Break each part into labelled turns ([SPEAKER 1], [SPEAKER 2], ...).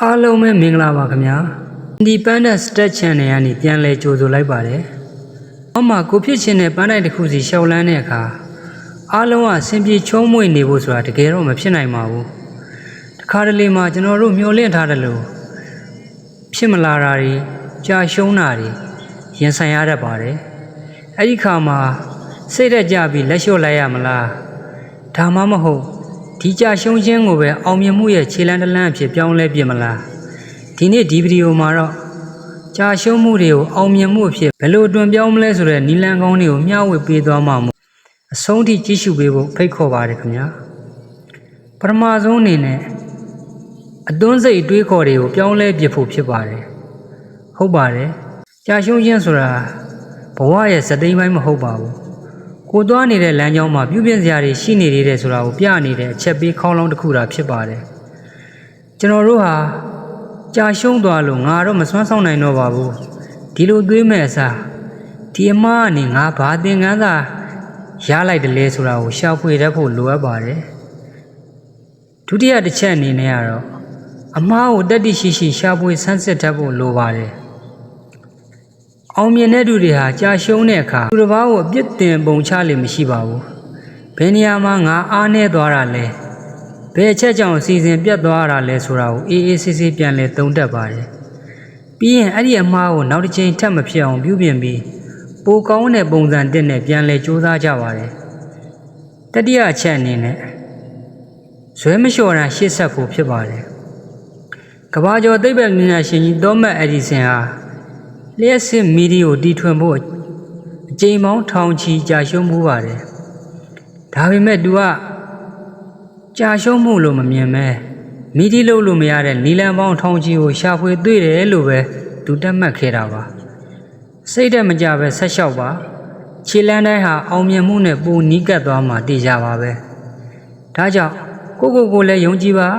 [SPEAKER 1] အားလုံးပဲမင်္ဂလာပါခင်ဗျာ Independent Stat Channel ကနေပြန်လည်ကြိုဆိုလိုက်ပါတယ်။အောက်မှာကိုဖြစ်ခြင်းနဲ့ပန်းတိုင်းတစ်ခုစီရှောက်လန်းတဲ့အခါအားလုံးကဆင်ပြေချုံးမွေ့နေဖို့ဆိုတာတကယ်တော့မဖြစ်နိုင်ပါဘူး။တခါတလေမှာကျွန်တော်တို့မျှော်လင့်ထားတယ်လို့ဖြစ်မလာတာတွေကြာရှုံးတာတွေရင်ဆိုင်ရတတ်ပါတယ်။အဲ့ဒီခါမှာစိတ်သက်ကြပြီးလက်လျှော့လိုက်ရမလား။ဒါမှမဟုတ်ဒီကြာရှုံးခြင်းကိုပဲအောင်မြင်မှုရဲ့ခြေလှမ်းတစ်လှမ်းအဖြစ်ပြောင်းလဲပြစ်မလားဒီနေ့ဒီဗီဒီယိုမှာတော့ကြာရှုံးမှုတွေကိုအောင်မြင်မှုအဖြစ်ဘယ်လိုတွင်ပြောင်းမလဲဆိုတဲ့နီလန်ကောင်းတွေကိုမျှဝေပေးသွားမှာမို့အဆုံးထိကြည့်ရှုပေးဖို့ဖိတ်ခေါ်ပါတယ်ခင်ဗျာပထမဆုံးအနေနဲ့အသွင်းစိတ်တွေးခေါ်တွေကိုပြောင်းလဲပြစ်ဖို့ဖြစ်ပါတယ်ဟုတ်ပါတယ်ကြာရှုံးခြင်းဆိုတာဘဝရဲ့စတိမ်ပိုင်းမဟုတ်ပါဘူးကိုသွားနေတဲ့လမ်းကြောင်းမှာပြုပြင်စရာတွေရှိနေသေးတယ်ဆိုတာကိုပြနေတဲ့အချက်ပေးခေါင်းလောင်းတစ်ခုတာဖြစ်ပါတယ်ကျွန်တော်တို့ဟာကြာရှုံးသွားလို့ငါတော့မစွမ်းဆောင်နိုင်တော့ပါဘူးဒီလိုသွေးမဲ့အစားဒီအမားကနေငါဘာသင်ခန်းစာရလိုက်တယ်လဲဆိုတာကိုရှာဖွေတတ်ဖို့လိုအပ်ပါတယ်ဒုတိယတစ်ချက်အနေနဲ့ကတော့အမားကိုတတိရှိရှိရှာဖွေဆန်းစစ်တတ်ဖို့လိုပါတယ်အောင်မြင်တဲ့သူတွေဟာကြာရှုံးတဲ့အခါသူတစ်ပါးကိုအပြစ်တင်ပုံချလိမ့်မရှိပါဘူးဘယ်နေရာမှာငါအားနည်းသွားတာလဲဘယ်အချက်ကြောင့်အစီအစဉ်ပြတ်သွားတာလဲဆိုတာကိုအေးအေးဆေးဆေးပြန်လဲသုံးသပ်ပါတယ်ပြီးရင်အဲ့ဒီအမှားကိုနောက်တစ်ချိန်ထပ်မဖြစ်အောင်ပြုပြင်ပြီးပိုကောင်းတဲ့ပုံစံတစ်နဲ့ပြန်လဲစူးစမ်းကြပါတယ်တတိယအချက်အနေနဲ့ဇွဲမလျှော်တာရှေ့ဆက်ဖို့ဖြစ်ပါတယ်ကမ္ဘာကျော်သိပ္ပံပညာရှင်ကြီးသောမတ်အက်ဒီဆန်ဟာလျှက်စစ်မီဒီကိုတီထွင်ဖို့အကြိမ်ပေါင်းထောင်ချီကြာရှုံးမှုပါတယ်ဒါပေမဲ့သူကကြာရှုံးမှုလို့မမြင်ပဲမီဒီလို့လို့မရတဲ့နီလန်ပေါင်းထောင်ချီကိုရှာဖွေတွေ့တယ်လို့ပဲသူတတ်မှတ်ခဲ့တာပါစိတ်တက်မကြပဲဆက်လျှောက်ပါခြေလန်းတိုင်းဟာအောင်မြင်မှုနဲ့ပိုနီးကပ်သွားမှသိကြပါပဲဒါကြောင့်ကိုလည်းယုံကြည်ပါ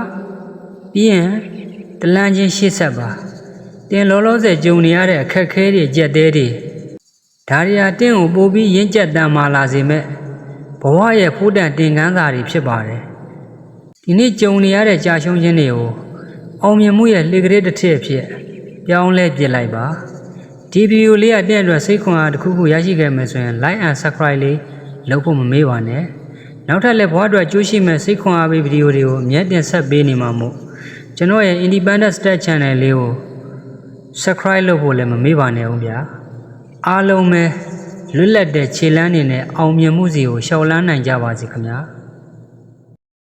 [SPEAKER 1] ပြီးရင်တလန်းချင်းရှေ့ဆက်ပါတင်လောလောဆယ်ကြုံနေရတဲ့အခက်ခဲတွေကြက်တဲတွေဒါရီယာတင်းကိုပို့ပြီးရင့်ကျက်တန်မာလာစေမဲ့ဘဝရဲ့ဖိုးတန်တင်ကန်းစာတွေဖြစ်ပါတယ်ဒီနေ့ကြုံနေရတဲ့ကြာရှုံးခြင်းတွေကိုအောင်မြင်မှုရဲ့လှေကလေးတစ်ထစ်အဖြစ်ပြောင်းလဲပြစ်လိုက်ပါဒီဗီဒီယိုလေးကတဲ့အတွက်စိတ်ခွန်အားတစ်ခုခုရရှိခဲ့မယ်ဆိုရင် like and subscribe လေးလုပ်ဖို့မမေ့ပါနဲ့နောက်ထပ်လည်းဘဝအတွက်ကြိုးရှိမဲ့စိတ်ခွန်အားပေးဗီဒီယိုတွေကိုအမြဲတင်ဆက်ပေးနေမှာမို့ကျွန်တော်ရဲ့ Independent Stat Channel လေးကို subscribe လုပ်ဖို့လည်းမမေ့ပါနဲ့ဦးဗျာအားလုံးပဲလွတ်လပ်တဲ့ခြေလမ်းတွေနဲ့အောင်မြင်မှုစီကိုရှောက်လန်းနိုင်ကြပါစေခင်ဗျာ